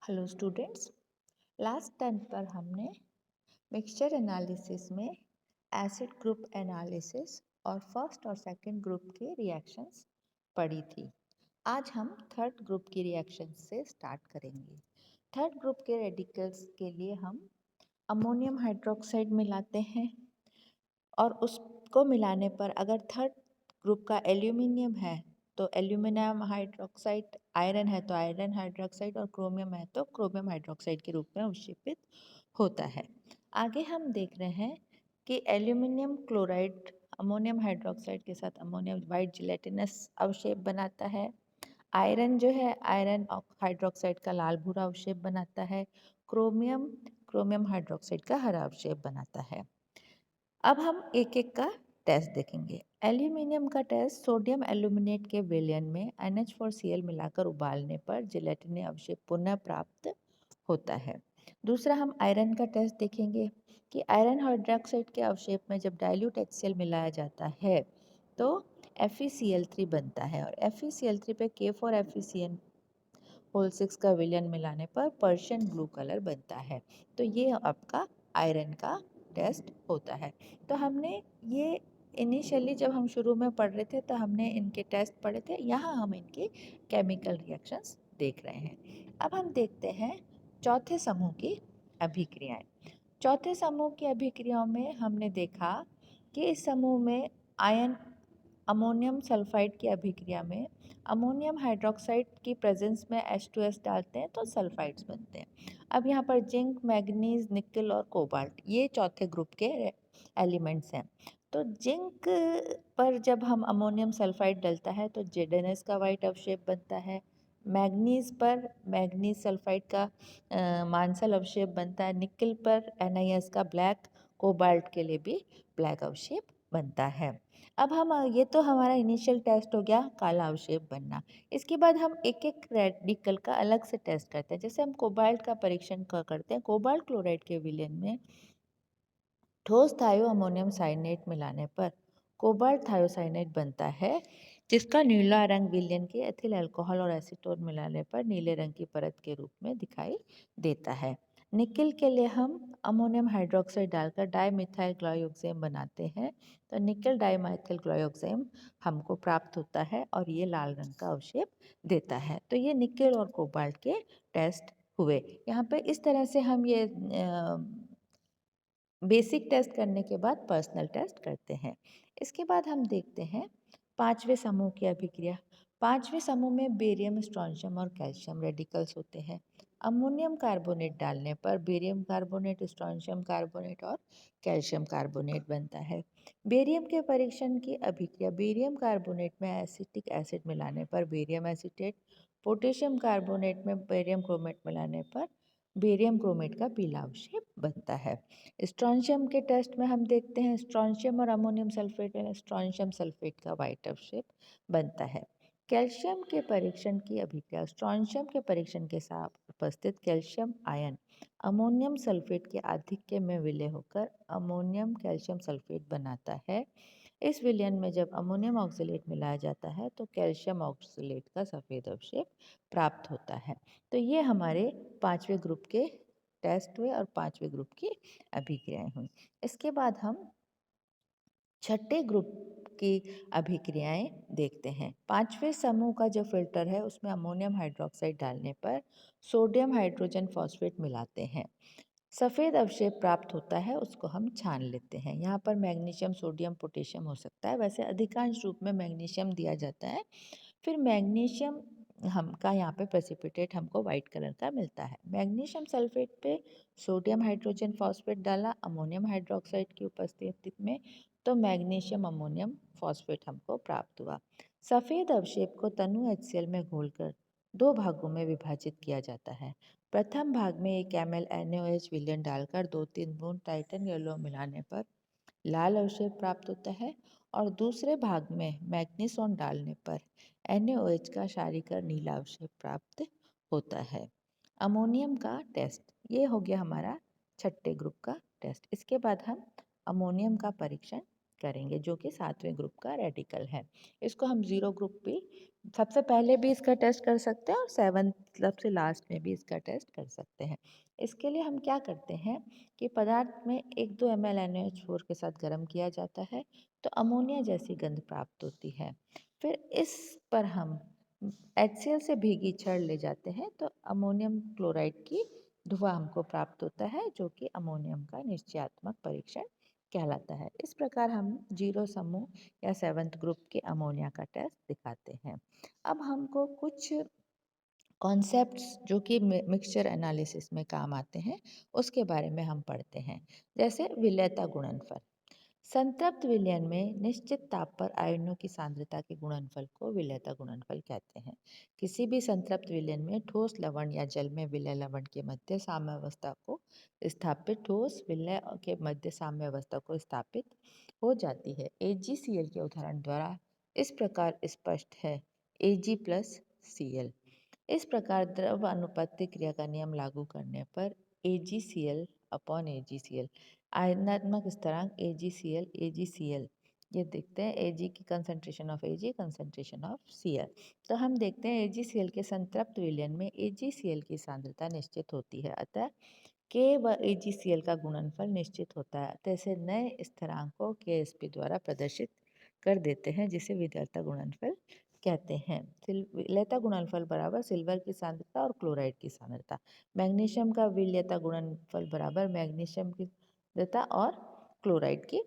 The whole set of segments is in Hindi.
Hello students. लास्ट टाइम पर हमने मिक्सचर एनालिसिस में एसिड ग्रुप एनालिसिस और फर्स्ट और सेकंड ग्रुप के रिएक्शंस पढ़ी थी। आज हम थर्ड ग्रुप की रिएक्शंस से स्टार्ट करेंगे। थर्ड ग्रुप के रेडिकल्स के लिए हम अमोनियम हाइड्रोक्साइड मिलाते हैं और उसको मिलाने पर अगर थर्ड ग्रुप का एल्यूमिनियम है तो एल्यूमिनियम हाइड्रोक्साइड, आयरन है तो आयरन हाइड्रोक्साइड और क्रोमियम है तो क्रोमियम हाइड्रोक्साइड के रूप में अवशेषित होता है। आगे हम देख रहे हैं कि एल्यूमिनियम क्लोराइड अमोनियम हाइड्रोक्साइड के साथ अमोनियम वाइट जिलेटिनस अवशेप बनाता है। आयरन जो है आयरन हाइड्रोक्साइड का लाल भूरा अवशेप बनाता है। क्रोमियम क्रोमियम हाइड्रोक्साइड का हरा अवशेप बनाता है। अब हम एक एक का टेस्ट देखेंगे। एल्यूमिनियम का टेस्ट सोडियम एल्यूमिनेट के विलयन में NH4Cl मिलाकर उबालने पर जिलेटिन अवशेप पुनः प्राप्त होता है। दूसरा हम आयरन का टेस्ट देखेंगे कि आयरन हाइड्रोक्साइड के अवशेप में जब डाइल्यूट HCl मिलाया जाता है तो FeCl3 बनता है और FeCl3 पे K4FeCN होल 6 का विलयन मिलाने पर पर्शियन ब्लू कलर बनता है। तो ये आपका आयरन का टेस्ट होता है। तो हमने ये इनिशियली जब हम शुरू में पढ़ रहे थे तो हमने इनके टेस्ट पढ़े थे। यहाँ हम इनके केमिकल रिएक्शंस देख रहे हैं। अब हम देखते हैं चौथे समूह की अभिक्रियाएं। चौथे समूह की अभिक्रियाओं में हमने देखा कि इस समूह में आयन अमोनियम सल्फाइड की अभिक्रिया में अमोनियम हाइड्रोक्साइड की प्रेजेंस में H2S डालते हैं तो सल्फाइड्स बनते हैं। अब यहाँ पर जिंक, मैग्नीज, निकल और कोबाल्ट ये चौथे ग्रुप के एलिमेंट्स हैं। तो जिंक पर जब हम अमोनियम सल्फाइड डलता है तो ZnS का वाइट अवशेप बनता है। मैग्नीज पर मैग्नीज सल्फाइड का मांसल अवशेप बनता है। निकल पर NiS का ब्लैक, कोबाल्ट के लिए भी ब्लैक अवशेप बनता है। अब हम ये तो हमारा इनिशियल टेस्ट हो गया काला अवशेप बनना। इसके बाद हम एक एक रेडिकल का अलग से टेस्ट करते हैं। जैसे हम कोबाल्ट का परीक्षण करते हैं। कोबाल्ट क्लोराइड के विलयन में ठोस थायो अमोनियम साइनेट मिलाने पर कोबाल्ट थायोसाइनेट बनता है जिसका नीला रंग विलयन के एथिल अल्कोहल और एसीटोन मिलाने पर नीले रंग की परत के रूप में दिखाई देता है। निकिल के लिए हम अमोनियम हाइड्रोक्साइड डालकर डाइमिथाइल ग्लाइयोक्सेम बनाते हैं तो निकल डाइमिथाइल ग्लाइयोक्सेम हमको प्राप्त होता है और ये लाल रंग का अवशेप देता है। तो ये निकल और कोबाल्ट के टेस्ट हुए। यहाँ पे इस तरह से हम ये बेसिक टेस्ट करने के बाद पर्सनल टेस्ट करते हैं। इसके बाद हम देखते हैं पांचवें समूह की अभिक्रिया। पांचवें समूह में बेरियम, स्ट्रोंशियम और कैल्शियम रेडिकल्स होते हैं। अमोनियम कार्बोनेट डालने पर बेरियम कार्बोनेट, स्ट्रोंशियम कार्बोनेट और कैल्शियम कार्बोनेट बनता है। बेरियम के परीक्षण की अभिक्रिया। बेरियम कार्बोनेट में एसिटिक एसिड मिलाने पर बेरियम एसीटेट, पोटेशियम कार्बोनेट में बेरियम क्रोमेट मिलाने पर बेरियम क्रोमेट का पीला अवशेप बनता है। स्ट्रोंशियम के टेस्ट में हम देखते हैं स्ट्रोंशियम और अमोनियम सल्फेट में स्ट्रोंशियम सल्फेट का वाइट अवशेप बनता है। कैल्शियम के परीक्षण की अभिक्रिया। स्ट्रोंशियम के परीक्षण के साथ उपस्थित कैल्शियम आयन अमोनियम सल्फेट के आधिक्य में विलय होकर अमोनियम कैल्शियम सल्फेट बनाता है। इस विलयन में जब अमोनियम ऑक्सलेट मिलाया जाता है तो कैल्शियम ऑक्सलेट का सफ़ेद अवशेप प्राप्त होता है। तो ये हमारे पांचवें ग्रुप के टेस्ट हुए और पांचवें ग्रुप की अभिक्रियाएं हुई। इसके बाद हम छठे ग्रुप की अभिक्रियाएं देखते हैं। पांचवें समूह का जो फिल्टर है उसमें अमोनियम हाइड्रोक्साइड डालने पर सोडियम हाइड्रोजन फॉस्फेट मिलाते हैं। सफ़ेद अवशेप प्राप्त होता है, उसको हम छान लेते हैं। यहाँ पर मैग्नीशियम, सोडियम, पोटेशियम हो सकता है। वैसे अधिकांश रूप में मैग्नीशियम दिया जाता है। फिर मैग्नीशियम हमका यहाँ पे प्रेसिपिटेट हमको वाइट कलर का मिलता है। मैग्नीशियम सल्फेट पे सोडियम हाइड्रोजन फॉस्फेट डाला अमोनियम हाइड्रोक्साइड की उपस्थिति में तो मैग्नीशियम अमोनियम फॉस्फेट हमको प्राप्त हुआ। सफ़ेद अवशेप को तनु HCl में घोलकर दो भागों में विभाजित किया जाता है। प्रथम भाग में एक ml NaOH विलयन डालकर 2-3 बूंद टाइटन येलो मिलाने पर लाल अवशेप प्राप्त होता है और दूसरे भाग में मैग्नीसोन डालने पर NaOH का क्षारीकरण नीला अवशेप प्राप्त होता है। अमोनियम का टेस्ट ये हो गया हमारा छठे ग्रुप का टेस्ट। इसके बाद हम अमोनियम का परीक्षण करेंगे, जो कि 7वें ग्रुप का रेडिकल है। इसको हम 0 ग्रुप भी सबसे पहले भी इसका टेस्ट कर सकते हैं और 7th सबसे लास्ट में भी इसका टेस्ट कर सकते हैं। इसके लिए हम क्या करते हैं कि पदार्थ में 1-2 ml NaOH4 के साथ गर्म किया जाता है, तो अमोनिया जैसी गंध प्राप्त होती है। फिर इस पर हम HCl से भीगी छड़ ले जाते हैं, तो अमोनियम क्लोराइड की धुआं हमको प्राप्त होता है, जो कि अमोनियम का निश्चयात्मक परीक्षण कहलाता है। इस प्रकार हम 0 समूह या 7th ग्रुप के अमोनिया का टेस्ट दिखाते हैं। अब हमको कुछ कॉन्सेप्ट्स जो कि मिक्सचर एनालिसिस में काम आते हैं, उसके बारे में हम पढ़ते हैं। जैसे विलेयता गुणनफल। संतृप्त विलयन में निश्चित ताप पर आयनों की सांद्रता के गुणनफल को विलेयता गुणनफल कहते हैं। किसी भी संतृप्त विलयन में ठोस लवण या जल में विलय लवण के मध्य साम्यावस्था को स्थापित ठोस विलय के मध्य साम्यावस्था को स्थापित हो जाती है। AgCl के उदाहरण द्वारा इस प्रकार स्पष्ट है, Ag प्लस Cl। इस प्रकार द्रव अनुपातिक क्रिया का नियम लागू करने पर AgCl अपॉन AgCl आयनात्मक स्थिरांक AgCl ये देखते हैं Ag की concentration of Ag concentration of Cl। तो हम देखते हैं AgCl के संतृप्त विलयन में AgCl की सांद्रता निश्चित होती है, अतः K व AgCl का गुणनफल निश्चित होता है। तो ऐसे नए स्थिरांक को KSP द्वारा प्रदर्शित कर देते हैं, जिसे विलेयता गुणनफल कहते हैं। विलेयता गुणनफल बराबर सिल्वर की सांद्रता और क्लोराइड की सांद्रता। मैग्नीशियम का विलेयता गुणनफल बराबर मैग्नीशियम की सांद्रता और क्लोराइड की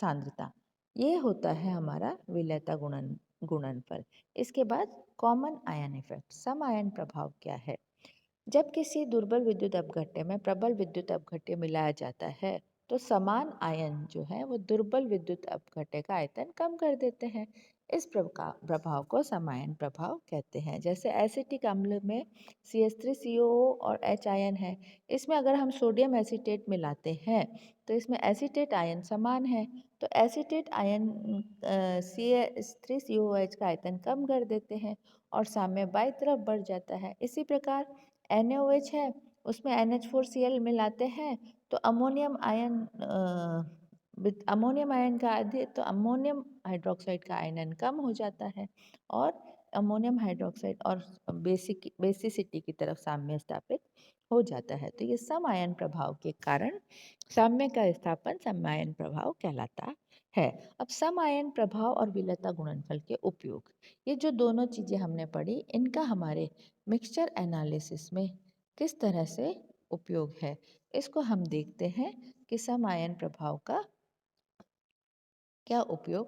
सांद्रता। ये होता है हमारा विलेयता गुणनफल। इसके बाद कॉमन आयन इफेक्ट, सम आयन प्रभाव क्या है? जब किसी दुर्बल विद्युत अपघट्य में प्रबल विद्युत अपघट्य मिलाया जाता है, तो समान आयन जो है वो दुर्बल विद्युत अपघट्य का आयतन कम कर देते हैं। इस प्रभाव को समायन प्रभाव कहते हैं। जैसे एसिटिक अम्ल में CH3COO और H आयन है, इसमें अगर हम सोडियम एसीटेट मिलाते हैं तो इसमें एसीटेट आयन समान है, तो एसीटेट आयन CH3COOH का आयतन कम कर देते हैं और साम्य बाई तरफ बढ़ जाता है। इसी प्रकार NaOH है, उसमें NH4Cl मिलाते हैं तो अमोनियम आयन का अधिक, तो अमोनियम हाइड्रोक्साइड का आयनन कम हो जाता है और अमोनियम हाइड्रोक्साइड और बेसिसिटी की तरफ साम्य स्थापित हो जाता है। तो ये सम आयन प्रभाव के कारण साम्य का स्थापन समायन प्रभाव कहलाता है। अब सम आयन प्रभाव और विलेयता गुणनफल के उपयोग, ये जो दोनों चीजें हमने पढ़ी, इनका हमारे मिक्सचर एनालिसिस में किस तरह से उपयोग है, इसको हम देखते हैं कि सम आयन प्रभाव का क्या उपयोग,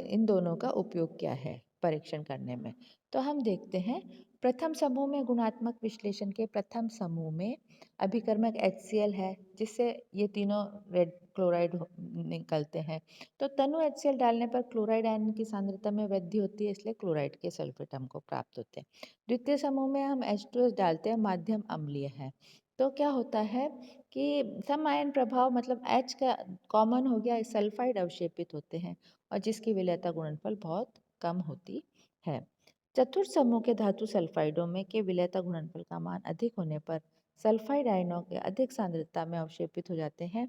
इन दोनों का उपयोग क्या है परीक्षण करने में। तो हम देखते हैं प्रथम समूह में गुणात्मक विश्लेषण के प्रथम समूह में अभिकर्मक HCl है, जिससे ये तीनों रेड क्लोराइड निकलते हैं। तो तनु HCl डालने पर क्लोराइड आयन की सांद्रता में वृद्धि होती है, इसलिए क्लोराइड के सल्फेट हमको प्राप्त होते हैं। द्वितीय समूह में हम H2S डालते हैं, माध्यम अम्लीय है। तो क्या होता है कि सम आयन प्रभाव मतलब H का कॉमन हो गया, सल्फाइड अवशेपित होते हैं और जिसकी विलेयता गुणनफल बहुत कम होती है। चतुर्थ समूह के धातु सल्फाइडों में के विलेयता गुणनफल का मान अधिक होने पर सल्फाइड आयनों के अधिक सांद्रता में अवशेपित हो जाते हैं।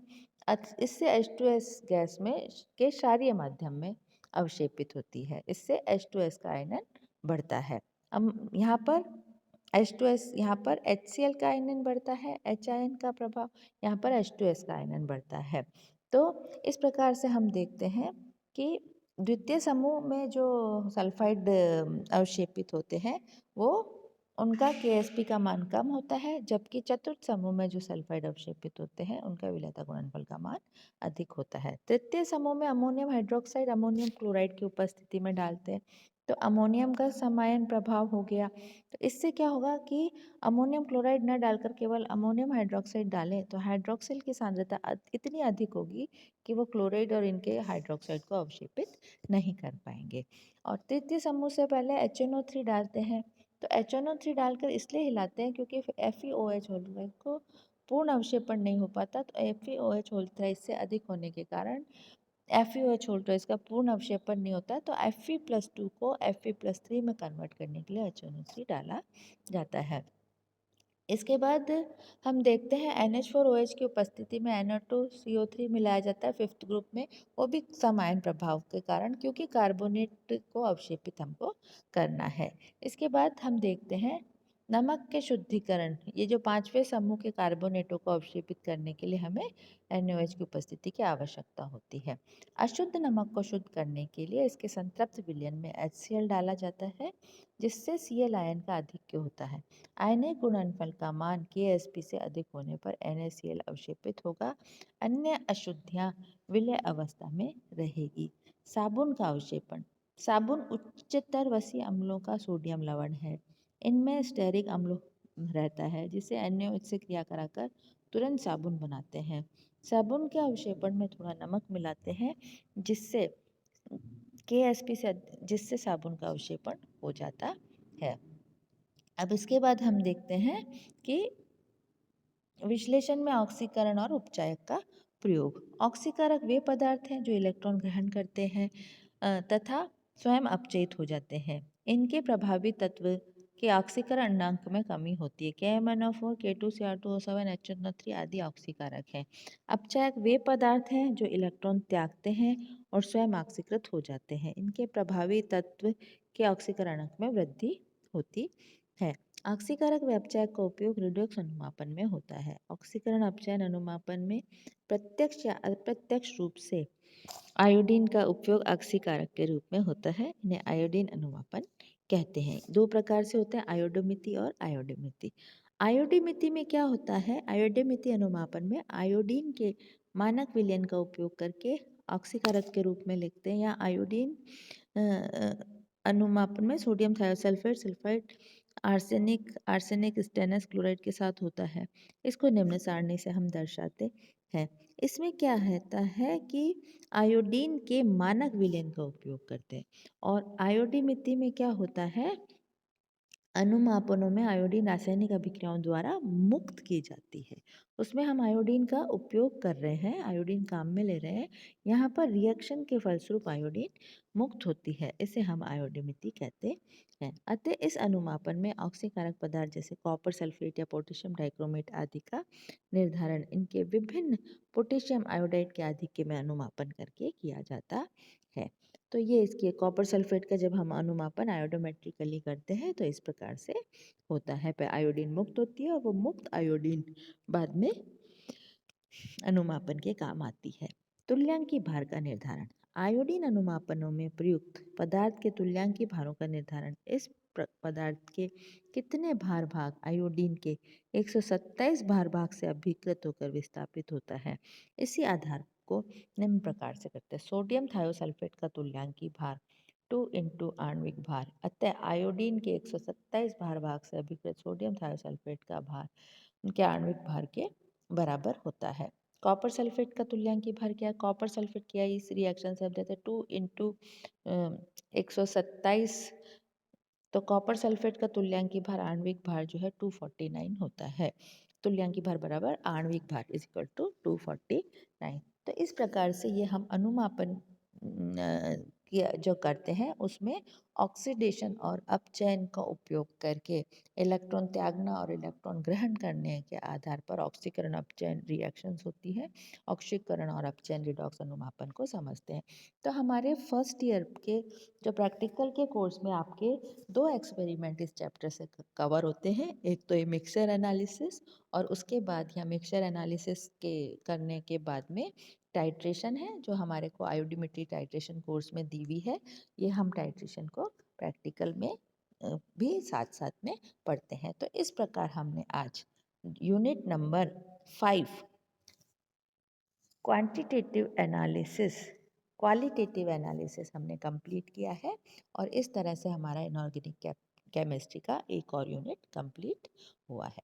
इससे H2S गैस में के क्षारीय माध्यम में अवशेपित होती है, इससे H2S का आयनन बढ़ता है। अब यहाँ पर H2S, यहाँ पर HCl का आयनन बढ़ता है, H आयन का प्रभाव, यहाँ पर H2S का आयनन बढ़ता है। तो इस प्रकार से हम देखते हैं कि द्वितीय समूह में जो सल्फाइड अवशेपित होते हैं वो उनका KSP का मान कम होता है, जबकि चतुर्थ समूह में जो सल्फाइड अवशेपित होते हैं उनका विलेयता गुणनफल का मान अधिक होता है। तृतीय समूह में अमोनियम हाइड्रोक्साइड अमोनियम क्लोराइड की उपस्थिति में डालते हैं, तो अमोनियम का समायन प्रभाव हो गया। तो इससे क्या होगा कि अमोनियम क्लोराइड न डालकर केवल अमोनियम हाइड्रोक्साइड डालें तो हाइड्रोक्सिल की सांद्रता इतनी अधिक होगी कि वो क्लोराइड और इनके हाइड्रोक्साइड को अवशेपित नहीं कर पाएंगे। और तृतीय समूह से पहले HNO3 डालते हैं, तो HNO3 डालकर इसलिए हिलाते हैं क्योंकि FeOH होल्ड को पूर्ण अवशेपन नहीं हो पाता, तो FeOH होल्ड इससे अधिक होने के कारण FeOH होल्ड इसका पूर्ण अवशेपन नहीं होता, तो Fe+2 को Fe+3 में कन्वर्ट करने के लिए HNO3 डाला जाता है। इसके बाद हम देखते हैं NH4OH की उपस्थिति में NO2CO3 मिलाया जाता है फिफ्थ ग्रुप में, वो भी सम आयन प्रभाव के कारण, क्योंकि कार्बोनेट को अवशेपित हमको करना है। इसके बाद हम देखते हैं नमक के शुद्धिकरण। ये जो पांचवें समूह के कार्बोनेटों को अवशेपित करने के लिए हमें NaOH की उपस्थिति की आवश्यकता होती है। अशुद्ध नमक को शुद्ध करने के लिए इसके संतृप्त विलयन में HCl डाला जाता है, जिससे Cl आयन का अधिक्य होता है। आयनिक गुणनफल का मान Ksp से अधिक होने पर NaCl अवशेपित होगा, अन्य अशुद्धियां विलय अवस्था में रहेगी। साबुन का अवशेपन। साबुन उच्चतर वसीय अम्लों का सोडियम लवण है। इनमें स्टेरिक अम्ल रहता है, जिसे NaOH से क्रिया कराकर तुरंत साबुन बनाते हैं। साबुन के अवशेपन में थोड़ा नमक मिलाते हैं, जिससे जिससे साबुन का अवशेपन हो जाता है। अब इसके बाद हम देखते हैं कि विश्लेषण में ऑक्सीकरण और उपचायक का प्रयोग। ऑक्सीकारक वे पदार्थ हैं जो इलेक्ट्रॉन ग्रहण करते हैं तथा स्वयं अपचयित हो जाते हैं। इनके प्रभावी तत्व के ऑक्सीकरण अण्णांक में कमी होती है। KMnO4, K2Cr2O7, HNO3 आदि ऑक्सीकारक हैं। अपचायक वे पदार्थ हैं जो इलेक्ट्रॉन त्यागते हैं और स्वयं ऑक्सीकृत हो जाते हैं। इनके प्रभावी तत्व के ऑक्सीकरण में वृद्धि होती है। ऑक्सीकारक व अपचायक का उपयोग रिडॉक्स अनुमापन में होता है। ऑक्सीकरण अपचयन अनुमापन में प्रत्यक्ष या अप्रत्यक्ष रूप से आयोडीन का उपयोग ऑक्सीकारक के रूप में होता है। इन्हें आयोडीन अनुमापन कहते हैं। दो प्रकार से होते हैं, आयोडोमिति और आयोडोमिति। आयोडीमिति में क्या होता है? आयोडोमिति अनुमापन में आयोडीन के मानक विलयन का उपयोग करके ऑक्सीकारक के रूप में लिखते हैं, या आयोडीन अनुमापन में sodium thiosulphate, sulphide, arsenic stannous chloride के साथ होता है। इसको निम्न सारणी से हम दर्शाते हैं। इसमें क्या रहता है कि आयोडीन के मानक विलयन का उपयोग करते हैं, और आयोडीमिति में क्या होता है, अनुमापनों में आयोडीन रासायनिक अभिक्रियाओं द्वारा मुक्त की जाती है। उसमें हम आयोडीन का उपयोग कर रहे हैं, आयोडीन काम में ले रहे हैं। यहाँ पर रिएक्शन के फलस्वरूप आयोडीन मुक्त होती है, इसे हम आयोडीमिति कहते हैं। अतः इस अनुमापन में ऑक्सीकारक पदार्थ जैसे कॉपर सल्फेट या पोटेशियम डाइक्रोमेट आदि का निर्धारण इनके विभिन्न पोटेशियम आयोडाइड के आधिक्य में अनुमापन करके किया जाता है। तो ये इसके कॉपर सल्फेट का जब हम अनुमापन आयोडोमेट्रिकली करते हैं तो इस प्रकार से होता है। पे आयोडीन मुक्त होती है और वो मुक्त आयोडीन बाद में अनुमापन के काम आती है। तुल्यांकी भार का निर्धारण। आयोडीन अनुमापनों में प्रयुक्त पदार्थ के तुल्यांकी भारों का निर्धारण इस पदार्थ के कितने भार भाग आयोडीन के 127 भार भाग से अभिकृत होकर विस्थापित होता है, इसी आधार को निम्न प्रकार से करते हैं। सोडियम थायोसल्फेट का तुल्यांकी भार 2 इंटू आणविक भार। अतः आयोडीन के 127 भार भाग से अभिकृत सोडियम थायोसल्फेट का भार उनके आणविक भार के बराबर होता है। कॉपर सल्फेट का तुल्यांकी भार क्या है? कॉपर सल्फेट क्या है? इस रिएक्शन से हम देते हैं 2 इंटू 127, तो कॉपर सल्फेट का तुल्यांकी भार आणविक भार जो है 249 होता है। तुल्यांकी भार बराबर आणविक भार इज इक्वल टू 249। तो इस प्रकार से ये हम अनुमापन जो करते हैं उसमें ऑक्सीडेशन और अपचयन का उपयोग करके इलेक्ट्रॉन त्यागना और इलेक्ट्रॉन ग्रहण करने के आधार पर ऑक्सीकरण अपचयन रिएक्शंस होती है। ऑक्सीकरण और अपचयन रिडॉक्स अनुमापन को समझते हैं। तो हमारे फर्स्ट ईयर के जो प्रैक्टिकल के कोर्स में आपके दो एक्सपेरिमेंट इस चैप्टर से कवर होते हैं। एक तो ये मिक्सचर एनालिसिस, और उसके बाद या मिक्सचर एनालिसिस के करने के बाद में टाइट्रेशन है, जो हमारे को आयोडीमेट्री टाइट्रेशन कोर्स में दी हुई है। ये हम टाइट्रेशन को प्रैक्टिकल में भी साथ साथ में पढ़ते हैं। तो इस प्रकार हमने आज unit number 5 quantitative analysis qualitative analysis हमने कंप्लीट किया है, और इस तरह से हमारा इनऑर्गेनिक केमिस्ट्री का एक और यूनिट कंप्लीट हुआ है।